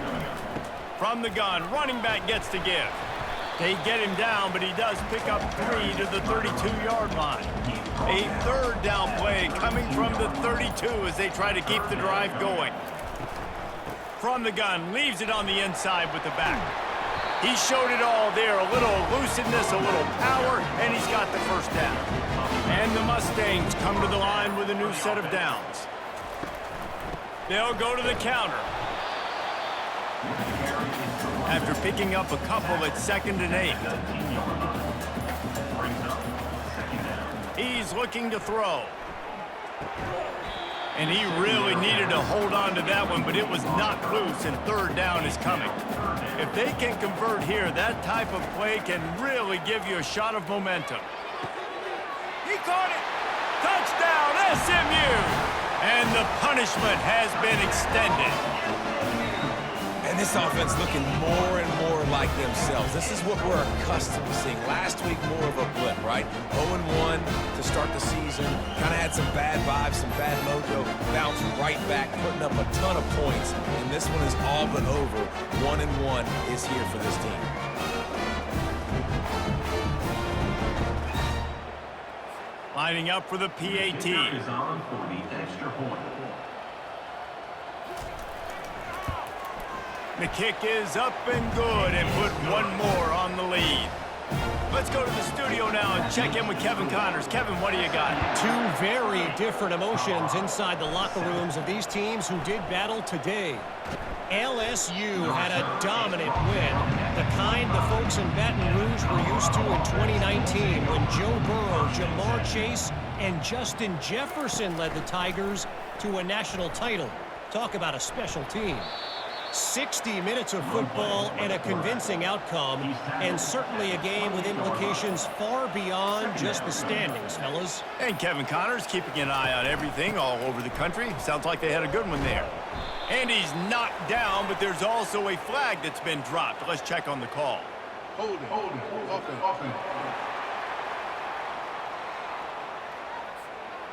From the gun, running back gets to give. They get him down, but he does pick up 3 to the 32-yard line. A 3rd down play coming from the 32 as they try to keep the drive going. From the gun, leaves it on the inside with the back. He showed it all there, a little elusiveness, a little power, and he's got the first down. And the Mustangs come to the line with a new set of downs. They'll go to the counter. After picking up a couple at 2nd and 8. He's looking to throw. And he really needed to hold on to that one, but it was knocked loose, and 3rd down is coming. If they can convert here, that type of play can really give you a shot of momentum. He caught it! Touchdown, SMU! And the punishment has been extended. And this offense looking more and more like themselves. This is what we're accustomed to seeing. Last week, more of a blip, right? 0-1 to start the season. Kind of had some bad vibes, some bad mojo. Bounced right back, putting up a ton of points. And this one is all but over. 1-1 is here for this team. Lining up for the PAT. Is on for the extra point. The kick is up and good and put one more on the lead. Let's go to the studio now and check in with Kevin Connors. Kevin, what do you got? Two very different emotions inside the locker rooms of these teams who did battle today. LSU had a dominant win, the kind the folks in Baton Rouge were used to in 2019 when Joe Burrow, Jamar Chase, and Justin Jefferson led the Tigers to a national title. Talk about a special team. 60 minutes of football and a convincing outcome, and certainly a game with implications far beyond just the standings, fellas. And Kevin Connors keeping an eye on everything all over the country. Sounds like they had a good one there. And he's knocked down, but there's also a flag that's been dropped. Let's check on the call. Hold it. Offense.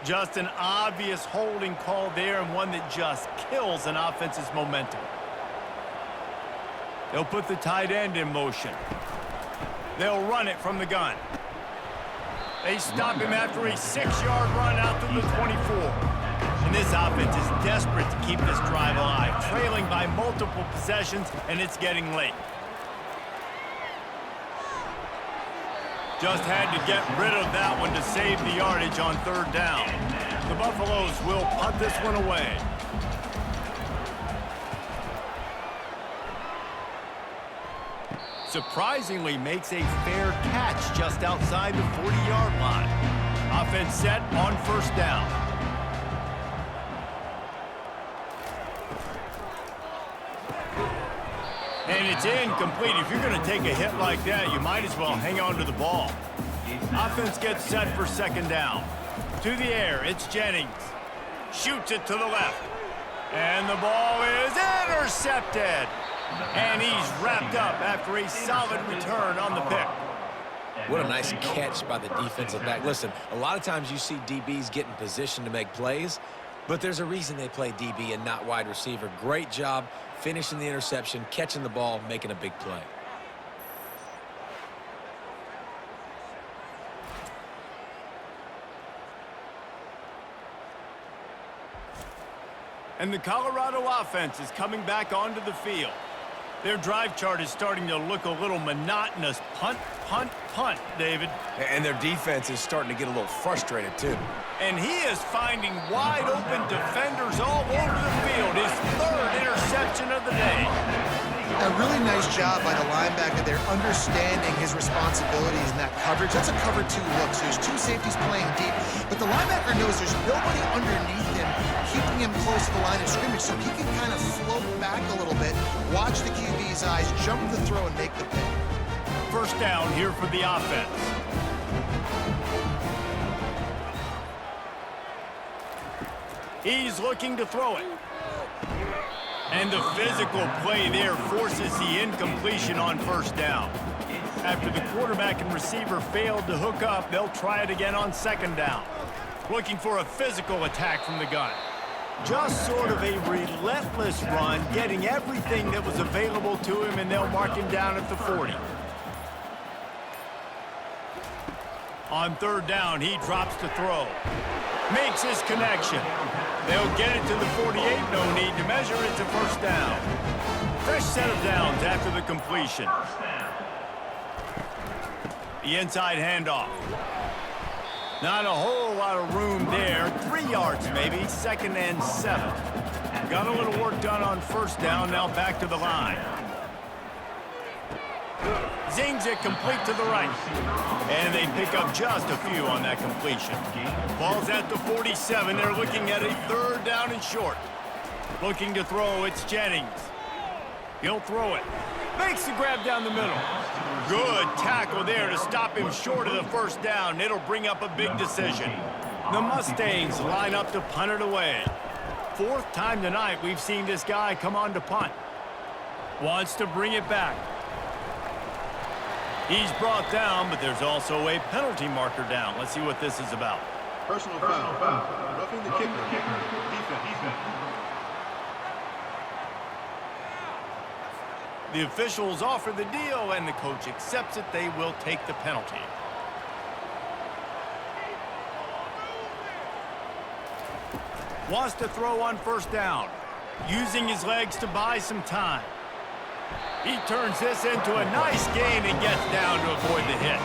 Just an obvious holding call there, and one that just kills an offense's momentum. They'll put the tight end in motion. They'll run it from the gun. They stop him after a 6-yard run out to the 24. And this offense is desperate to keep this drive alive, trailing by multiple possessions, and it's getting late. Just had to get rid of that one to save the yardage on third down. The Buffaloes will punt this one away. Surprisingly makes a fair catch just outside the 40-yard line. Offense set on first down. And it's incomplete. If you're going to take a hit like that, you might as well hang on to the ball. Offense gets set for second down. To the air, it's Jennings. Shoots it to the left. And the ball is intercepted. And he's wrapped up after a solid return on the pick. What a nice catch by the defensive back. Listen, a lot of times you see DBs get in position to make plays, but there's a reason they play DB and not wide receiver. Great job finishing the interception, catching the ball, making a big play. And the Colorado offense is coming back onto the field. Their drive chart is starting to look a little monotonous. Punt, punt, punt, David. And their defense is starting to get a little frustrated, too. And he is finding wide-open defenders all over the field. His third interception of the day. A really nice job by the linebacker there, understanding his responsibilities in that coverage. That's a cover 2 look, so there's 2 safeties playing deep. But the linebacker knows there's nobody underneath him, keeping him close to the line of scrimmage, so he can kind of float back a little bit, watch the QB's eyes, jump the throw, and make the pick. First down here for the offense. He's looking to throw it. And the physical play there forces the incompletion on first down. After the quarterback and receiver failed to hook up, they'll try it again on second down. Looking for a physical attack from the gun. Just sort of a relentless run, getting everything that was available to him, and they'll mark him down at the 40. On third down, he drops to throw. Makes his connection. They'll get it to the 48, no need to measure it to first down. Fresh set of downs after the completion. The inside handoff. Not a whole lot of room there. 3 yards maybe, 2nd and 7. Got a little work done on first down, now back to the line. Zings it complete to the right. And they pick up just a few on that completion. Ball's at the 47. They're looking at a third down and short. Looking to throw, it's Jennings. He'll throw it. Makes the grab down the middle. Good tackle there to stop him short of the first down. It'll bring up a big decision. The Mustangs line up to punt it away. 4th time tonight we've seen this guy come on to punt. Wants to bring it back. He's brought down, but there's also a penalty marker down. Let's see what this is about. Personal foul. Roughing the kicker. Defense. The officials offer the deal, and the coach accepts it. They will take the penalty. Wants to throw on first down, using his legs to buy some time. He turns this into a nice gain and gets down to avoid the hit.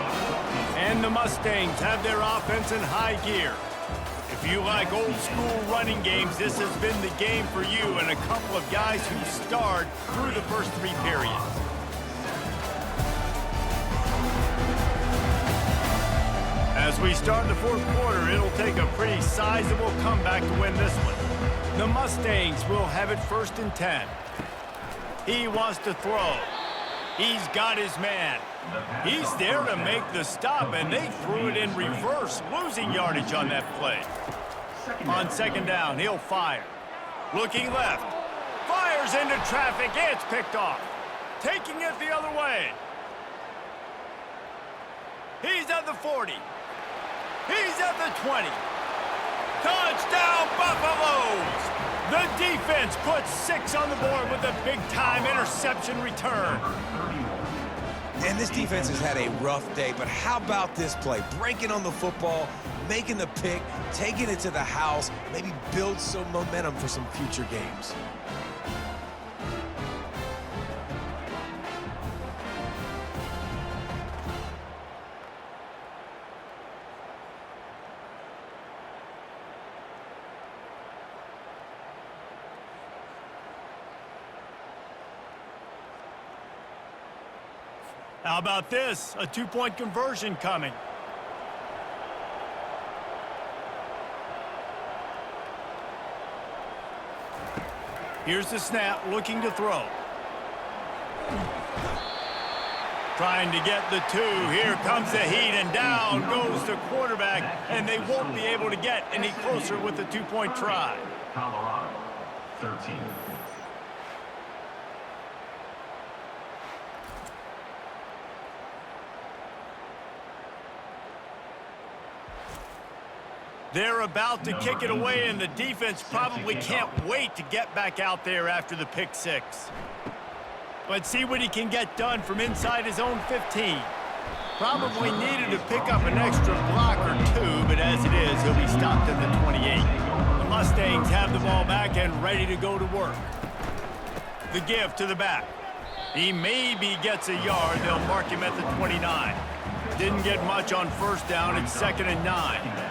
And the Mustangs have their offense in high gear. If you like old-school running games, this has been the game for you and a couple of guys who starred through the first 3 periods. As we start the 4th quarter, it'll take a pretty sizable comeback to win this one. The Mustangs will have it 1st and 10. He wants to throw. He's got his man. He's there to make the stop, and they threw it in reverse, losing yardage on that play. On 2nd down, he'll fire. Looking left. Fires into traffic. It's picked off. Taking it the other way. He's at the 40. He's at the 20. Touchdown, Buffaloes! The defense puts 6 on the board with a big-time interception return. And this defense has had a rough day, but how about this play? Breaking on the football, making the pick, taking it to the house, maybe build some momentum for some future games. How about this? A 2-point conversion coming. Here's the snap, looking to throw. Trying to get the 2. Here comes the heat, and down goes the quarterback, and they won't be able to get any closer with the 2-point try. Colorado, 13. They're about to kick it away, and the defense probably can't wait to get back out there after the pick 6. Let's see what he can get done from inside his own 15. Probably needed to pick up an extra block or 2, but as it is, he'll be stopped at the 28. The Mustangs have the ball back and ready to go to work. The give to the back. He maybe gets a yard. They'll mark him at the 29. Didn't get much on first down. It's 2nd and 9.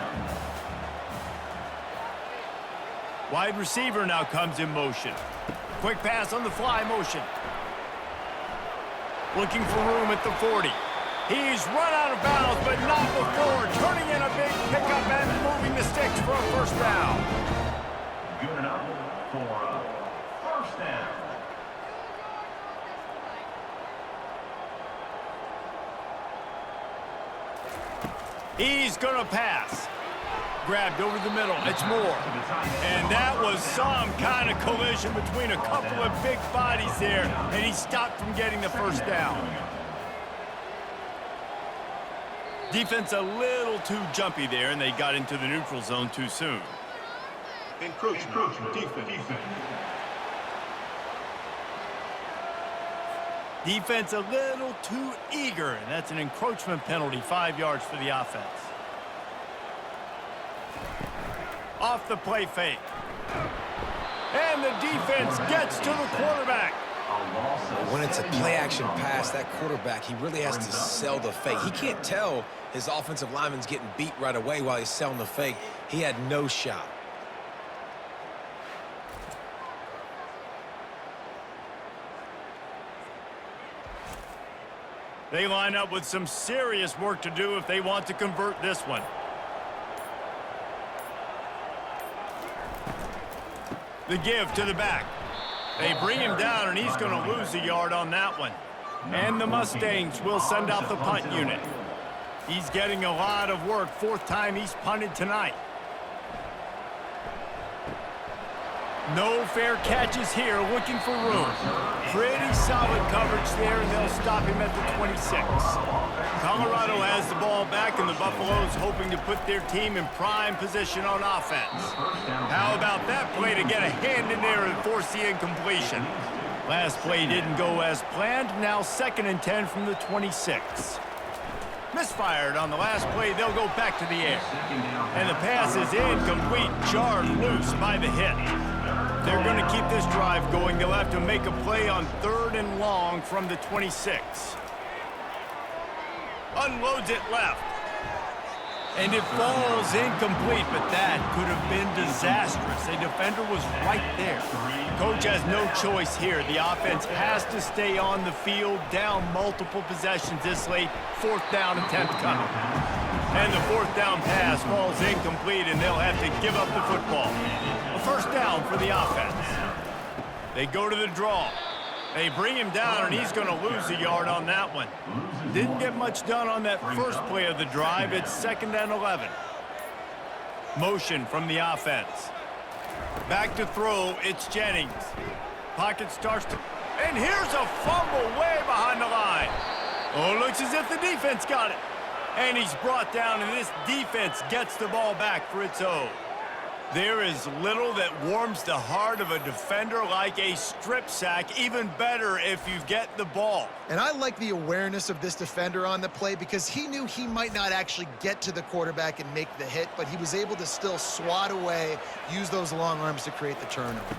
Wide receiver now comes in motion. Quick pass on the fly motion. Looking for room at the 40. He's run out of bounds, but not before. Turning in a big pickup and moving the sticks for a first down. Good enough for a first down. He's going to pass. Grabbed over the middle. It's Moore. And that was some kind of collision between a couple of big bodies there, and he stopped from getting the first down. Defense a little too jumpy there, and they got into the neutral zone too soon. Encroachment, defense. Defense a little too eager, and that's an encroachment penalty, 5 yards for the offense. Off the play fake. And the defense gets to the quarterback. When it's a play-action pass, that quarterback, he really has to sell the fake. He can't tell his offensive lineman's getting beat right away while he's selling the fake. He had no shot. They line up with some serious work to do if they want to convert this one. The give to the back. They bring him down, and he's going to lose a yard on that one. And the Mustangs will send out the punt unit. He's getting a lot of work. 4th time he's punted tonight. No fair catches here, looking for room. Pretty solid coverage there, and they'll stop him at the 26. Colorado has the ball back, and the Buffaloes hoping to put their team in prime position on offense. How about that play to get a hand in there and force the incompletion? Last play didn't go as planned. Now 2nd and 10 from the 26. Misfired on the last play. They'll go back to the air. And the pass is incomplete, jarred loose by the hit. They're going to keep this drive going. They'll have to make a play on 3rd and long from the 26. Unloads it left. And it falls incomplete, but that could have been disastrous. A defender was right there. Coach has no choice here. The offense has to stay on the field, down multiple possessions this late. 4th down attempt coming. And the 4th down pass falls incomplete, and they'll have to give up the football. A 1st down for the offense. They go to the draw. They bring him down, and he's going to lose a yard on that one. Didn't get much done on that first play of the drive. It's 2nd and 11. Motion from the offense. Back to throw, it's Jennings. Pocket starts to... And here's a fumble way behind the line. Oh, looks as if the defense got it. And he's brought down, and this defense gets the ball back for its own. There is little that warms the heart of a defender like a strip sack. Even better if you get the ball. And I like the awareness of this defender on the play because he knew he might not actually get to the quarterback and make the hit, but he was able to still swat away, use those long arms to create the turnover.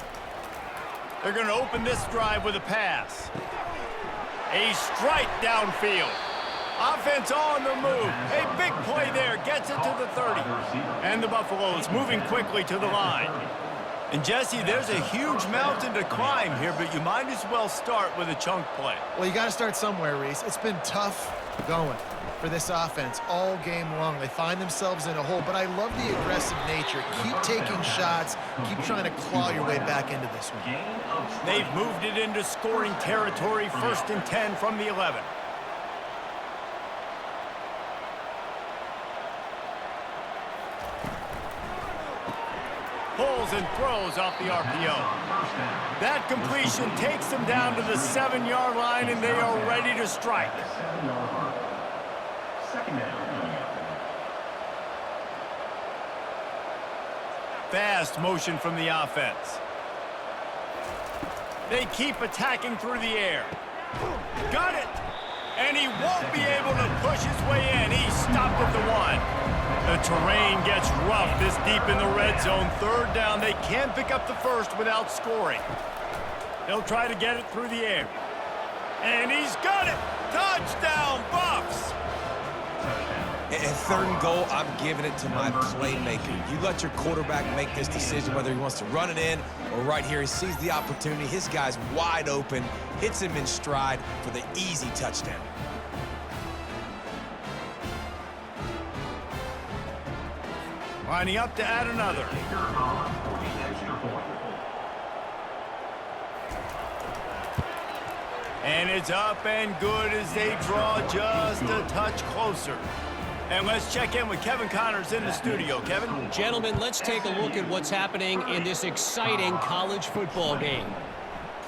They're going to open this drive with a pass. A strike downfield. Offense on the move. A big play there. Gets it to the 30. And the Buffaloes moving quickly to the line. And, Jesse, there's a huge mountain to climb here, but you might as well start with a chunk play. Well, you got to start somewhere, Reese. It's been tough going for this offense all game long. They find themselves in a hole, but I love the aggressive nature. Keep taking shots. Keep trying to claw your way back into this one. They've moved it into scoring territory. 1st and 10 from the 11. Pulls and throws off the RPO. That completion takes them down to the 7-yard line, and they are ready to strike. Fast motion from the offense. They keep attacking through the air. Got it! And he won't be able to push his way in. He's stopped at the 1. The terrain gets rough this deep in the red zone. 3rd down. They can't pick up the first without scoring. They'll try to get it through the air. And he's got it! Touchdown, Buffs! And 3rd and goal, I'm giving it to my playmaker. You let your quarterback make this decision whether he wants to run it in or right here. He sees the opportunity. His guy's wide open, hits him in stride for the easy touchdown. Lining up to add another. And it's up and good as they draw just a touch closer. And let's check in with Kevin Connors in the studio. Kevin? Gentlemen, let's take a look at what's happening in this exciting college football game.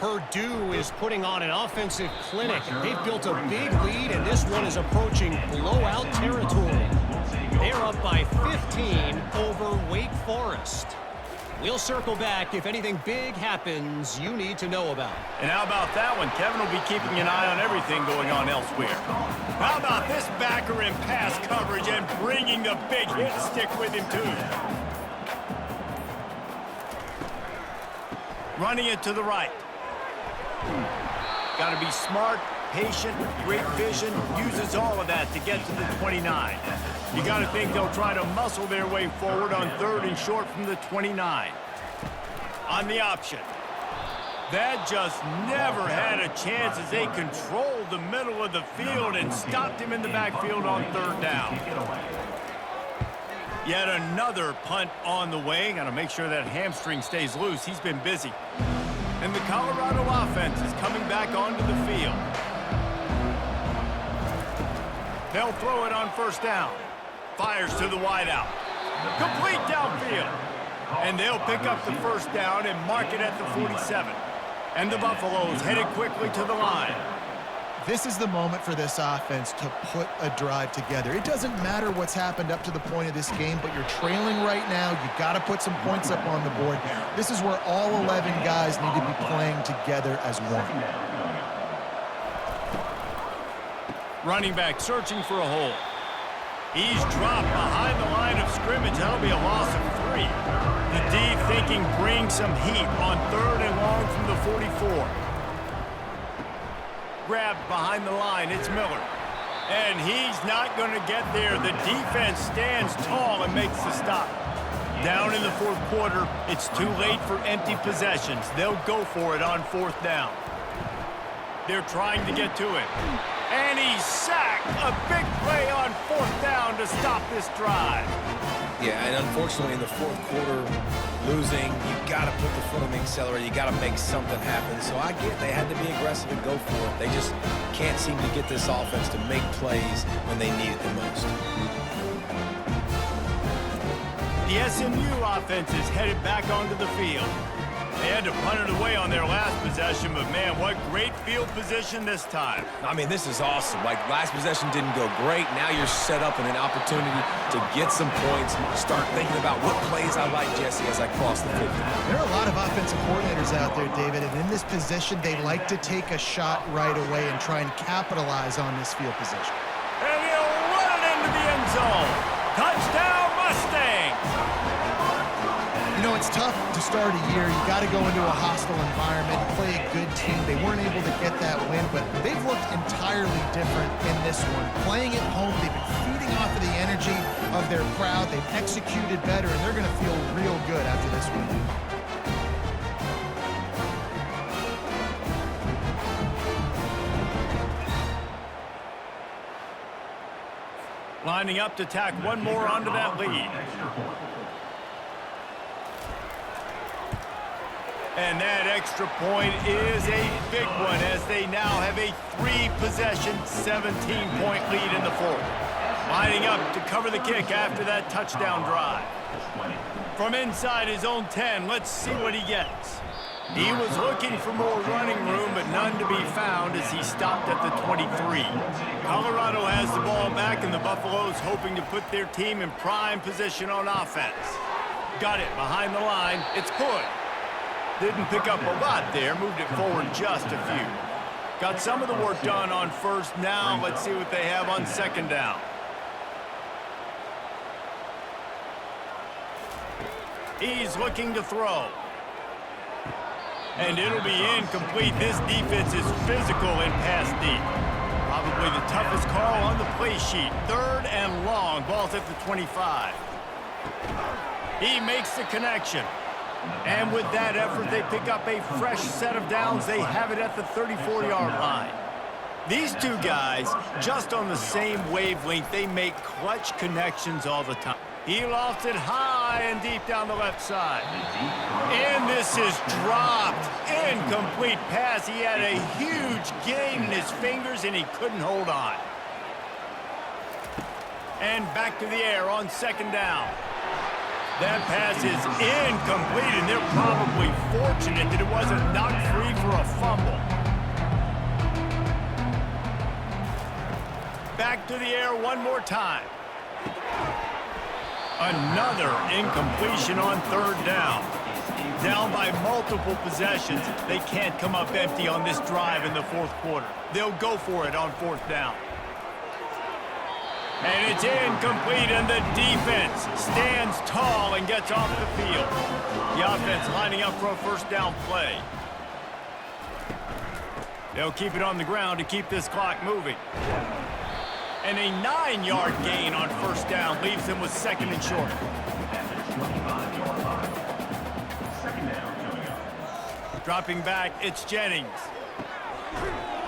Purdue is putting on an offensive clinic. They've built a big lead, and this one is approaching blowout territory. They're up by 15 over Wake Forest. We'll circle back if anything big happens you need to know about. And how about that one? Kevin will be keeping an eye on everything going on elsewhere. How about this backer in pass coverage and bringing the big hit stick with him, too? Running it to the right. Got to be smart, patient, great vision, uses all of that to get to the 29. You got to think they'll try to muscle their way forward on 3rd and short from the 29. On the option. That just never had a chance as they controlled the middle of the field and stopped him in the backfield on 3rd down. Yet another punt on the way. Got to make sure that hamstring stays loose. He's been busy. And the Colorado offense is coming back onto the field. They'll throw it on 1st down. Fires to the wideout. Complete downfield. And they'll pick up the 1st down and mark it at the 47. And the Buffaloes headed quickly to the line. This is the moment for this offense to put a drive together. It doesn't matter what's happened up to the point of this game, but you're trailing right now. You've got to put some points up on the board. This is where all 11 guys need to be playing together as one. Running back searching for a hole. He's dropped behind the line of scrimmage. That'll be a loss of 3. The D thinking bring some heat on 3rd and long from the 44. Grabbed behind the line. It's Miller. And he's not going to get there. The defense stands tall and makes the stop. Down in the 4th quarter, it's too late for empty possessions. They'll go for it on 4th down. They're trying to get to it. And he's sacked. A big play on 4th down to stop this drive. Yeah, and unfortunately in the 4th quarter, losing, you got to put the foot on the accelerator. You got to make something happen. So I get they had to be aggressive and go for it. They just can't seem to get this offense to make plays when they need it the most. The SMU offense is headed back onto the field. They had to punt it away on their last possession, but man, what great field position this time. I mean, this is awesome. Like, last possession didn't go great. Now you're set up in an opportunity to get some points, start thinking about what plays I like, Jesse, as I cross the 50. There are a lot of offensive coordinators out there, David, and in this position, they like to take a shot right away and try and capitalize on this field position. And he'll run it into the end zone. Touchdown, Mustangs! You know, it's tough to start a year. You got to go into a hostile environment, play a good team. They weren't able to get that win, but they've looked entirely different in this one. Playing at home, they've been feeding off of the energy of their crowd. They've executed better, and they're going to feel real good after this win. Lining up to tack one more onto that lead. And that extra point is a big one as they now have a 3-possession, 17-point lead in the 4th. Lining up to cover the kick after that touchdown drive. From inside his own 10, let's see what he gets. He was looking for more running room, but none to be found as he stopped at the 23. Colorado has the ball back, and the Buffaloes hoping to put their team in prime position on offense. Got it behind the line. It's Hood. Didn't pick up a lot there, moved it forward just a few. Got some of the work done on 1st. Now let's see what they have on 2nd down. He's looking to throw. And it'll be incomplete. This defense is physical in pass deep. Probably the toughest call on the play sheet. 3rd and long. Ball's at the 25. He makes the connection. And with that effort, they pick up a fresh set of downs. They have it at the 34-yard line. These two guys, just on the same wavelength, they make clutch connections all the time. He lofts it high and deep down the left side. And this is dropped. Incomplete pass. He had a huge gain in his fingers, and he couldn't hold on. And back to the air on 2nd down. That pass is incomplete, and they're probably fortunate that it wasn't knocked free for a fumble. Back to the air one more time. Another incompletion on 3rd down. Down by multiple possessions. They can't come up empty on this drive in the 4th quarter. They'll go for it on 4th down. And it's incomplete, and the defense stands tall and gets off the field. The offense lining up for a 1st down play. They'll keep it on the ground to keep this clock moving. And a 9-yard gain on 1st down leaves them with 2nd and short. Dropping back, it's Jennings.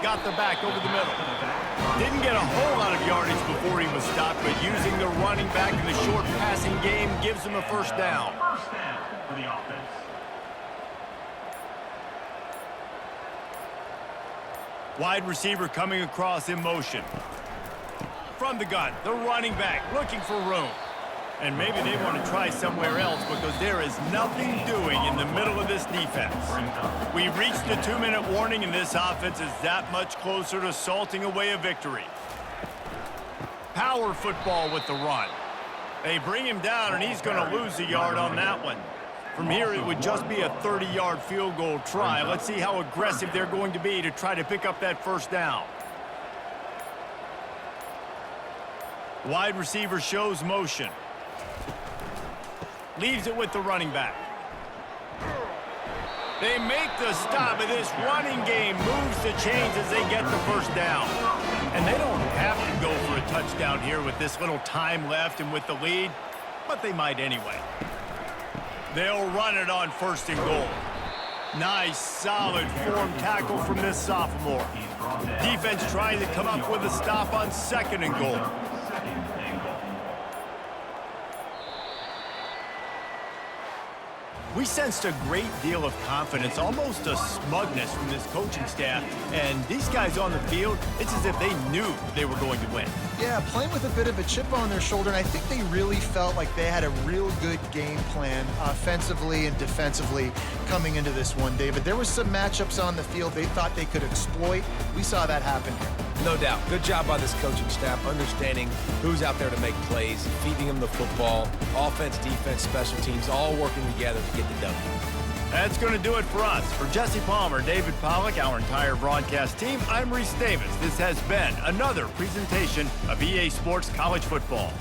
Got the back over the middle. Didn't get a whole lot of yardage before he was stopped, but using the running back in the short passing game gives him a 1st down. First down for the offense. Wide receiver coming across in motion. From the gun, the running back looking for room. And maybe they want to try somewhere else because there is nothing doing in the middle of this defense. We reached the 2-minute warning, and this offense is that much closer to salting away a victory. Power football with the run. They bring him down, and he's going to lose a yard on that one. From here, it would just be a 30-yard field goal try. Let's see how aggressive they're going to be to try to pick up that 1st down. Wide receiver shows motion. Leaves it with the running back. They make the stop, and this running game moves the chains as they get the first down. And they don't have to go for a touchdown here with this little time left and with the lead, but they might anyway. They'll run it on 1st and goal. Nice, solid form tackle from this sophomore. Defense trying to come up with a stop on 2nd and goal. We sensed a great deal of confidence, almost a smugness from this coaching staff. And these guys on the field, it's as if they knew they were going to win. Yeah, playing with a bit of a chip on their shoulder, and I think they really felt like they had a real good game plan offensively and defensively coming into this one, David. There was some matchups on the field they thought they could exploit. We saw that happen here. No doubt. Good job by this coaching staff, understanding who's out there to make plays, feeding them the football, offense, defense, special teams, all working together to get the W. That's going to do it for us. For Jesse Palmer, David Pollack, our entire broadcast team, I'm Reese Davis. This has been another presentation of EA Sports College Football.